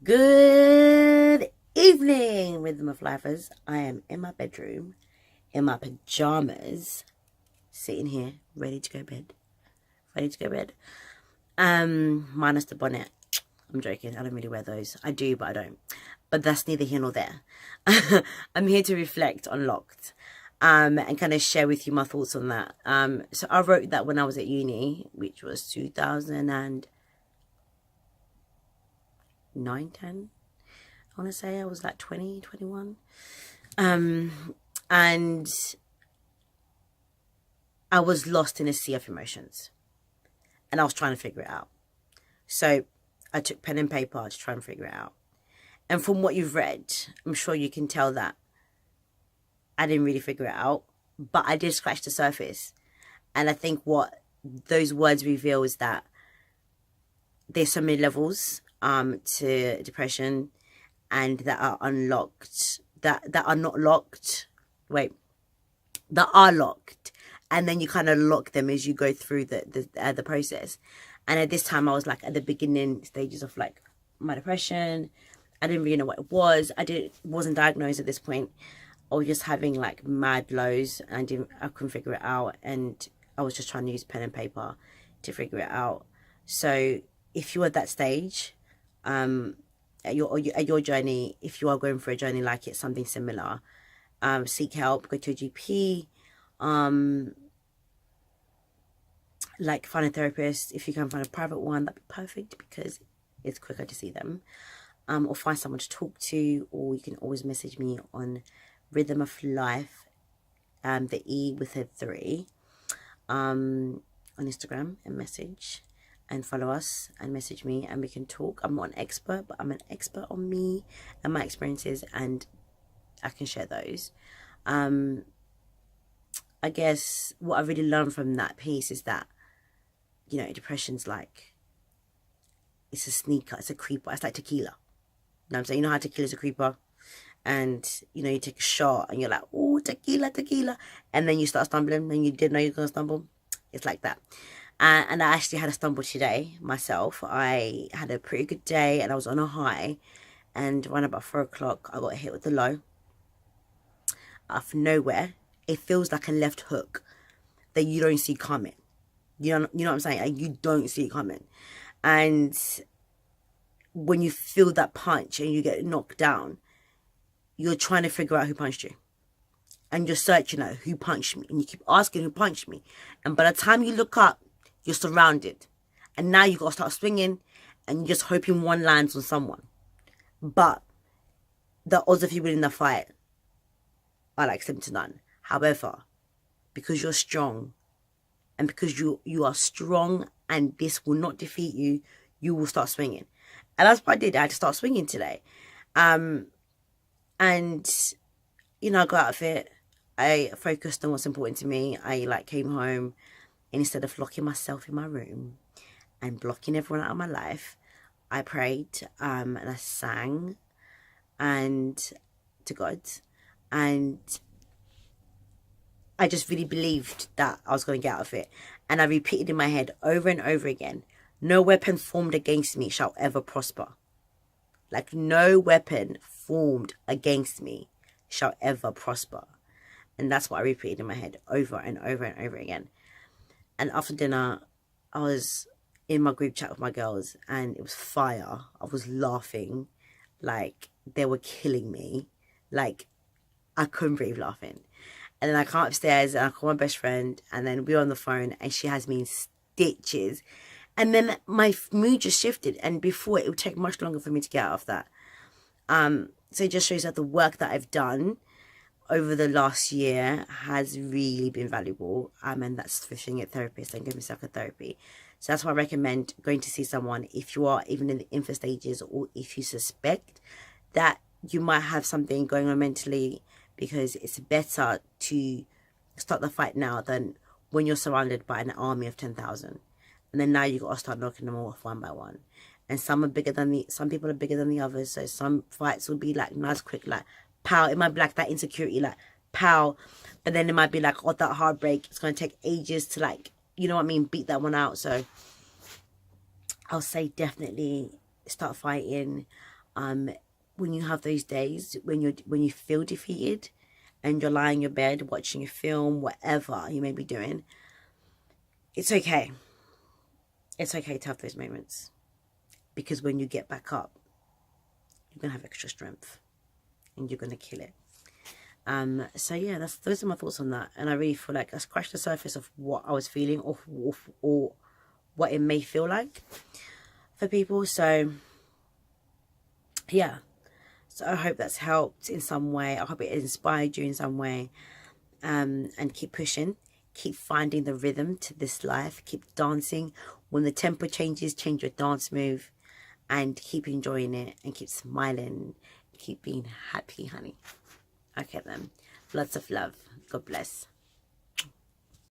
Good evening, Rhythm of Lifers. I am in my bedroom, in my pajamas, sitting here, ready to go bed. Minus the bonnet. I'm joking. I don't really wear those. I do, but I don't. But that's neither here nor there. I'm here to reflect on Locked, and kind of share with you my thoughts on that. So I wrote that when I was at uni, which was 2009, 10. I want to say I was like 20, 21. And I was lost in a sea of emotions. And I was trying to figure it out. So I took pen and paper to try and figure it out. And from what you've read, I'm sure you can tell that I didn't really figure it out. But I did scratch the surface. And I think what those words reveal is that there's so many levels to depression, and that are unlocked, that are not locked. That are locked, and then you kind of lock them as you go through the process. And at this time, I was like at the beginning stages of like my depression. I didn't really know what it was. Wasn't diagnosed at this point. I was just having like mad lows, and I couldn't figure it out. And I was just trying to use pen and paper to figure it out. So if you're at that stage, at your journey, if you are going for a journey like it's something similar, seek help, go to a GP, like find a therapist. If you can find a private one, that'd be perfect because it's quicker to see them, or find someone to talk to, or you can always message me on Rhythm of Life, the E with a 3, on Instagram, and message and follow us and message me, and we can talk. I'm not an expert, but I'm an expert on me and my experiences, and I can share those. I guess what I really learned from that piece is that, depression's like, it's a sneaker, it's a creeper, it's like tequila. You know what I'm saying? You know how tequila's a creeper? And, you take a shot and you're like, oh, tequila. And then you start stumbling and you didn't know you were going to stumble. It's like that. And I actually had a stumble today myself. I had a pretty good day and I was on a high. And around about 4 o'clock, I got hit with the low. Out of nowhere. It feels like a left hook that you don't see coming. You know what I'm saying? Like, you don't see it coming. And when you feel that punch and you get knocked down, you're trying to figure out who punched you. And you're searching out who punched me. And you keep asking who punched me. And by the time you look up, you're surrounded. And now you got to start swinging. And you're just hoping one lands on someone. But the odds of you winning the fight are like 7 to none. However, because you're strong, and because you are strong and this will not defeat you, you will start swinging. And that's what I did. I had to start swinging today. And, I got out of it. I focused on what's important to me. I came home, and instead of locking myself in my room and blocking everyone out of my life, I prayed, and I sang to God, and I just really believed that I was going to get out of it. And I repeated in my head over and over again, no weapon formed against me shall ever prosper. Like, no weapon formed against me shall ever prosper. And that's what I repeated in my head over and over and over again. And after dinner, I was in my group chat with my girls, and it was fire. I was laughing like they were killing me. Like, I couldn't breathe laughing. And then I come upstairs and I call my best friend, and then we're on the phone and she has me in stitches. And then my mood just shifted, and before it would take much longer for me to get out of that. So it just shows that the work that I've done over the last year has really been valuable. And that's fishing at therapists and giving psychotherapy. So that's why I recommend going to see someone if you are even in the infant stages, or if you suspect that you might have something going on mentally, because it's better to start the fight now than when you're surrounded by an army of 10,000. And then now you got to start knocking them off one by one. And some people are bigger than the others. So some fights will be like nice, quick, like pow. It might be like that insecurity, like pow. But then it might be like, oh, that heartbreak. It's going to take ages to, like, you know what I mean, beat that one out. So I'll say definitely start fighting. When you have those days when you feel defeated and you're lying in your bed watching a film, whatever you may be doing, it's okay. It's okay to have those moments, because when you get back up, you're gonna have extra strength and you're gonna kill it. So yeah, those are my thoughts on that, and I really feel like I scratched the surface of what I was feeling, or what it may feel like for people. So yeah, so I hope that's helped in some way. I hope it inspired you in some way. And keep pushing, keep finding the rhythm to this life, keep dancing. When the tempo changes, change your dance move, and keep enjoying it, and keep smiling, keep being happy, honey. Okay then, lots of love. God bless.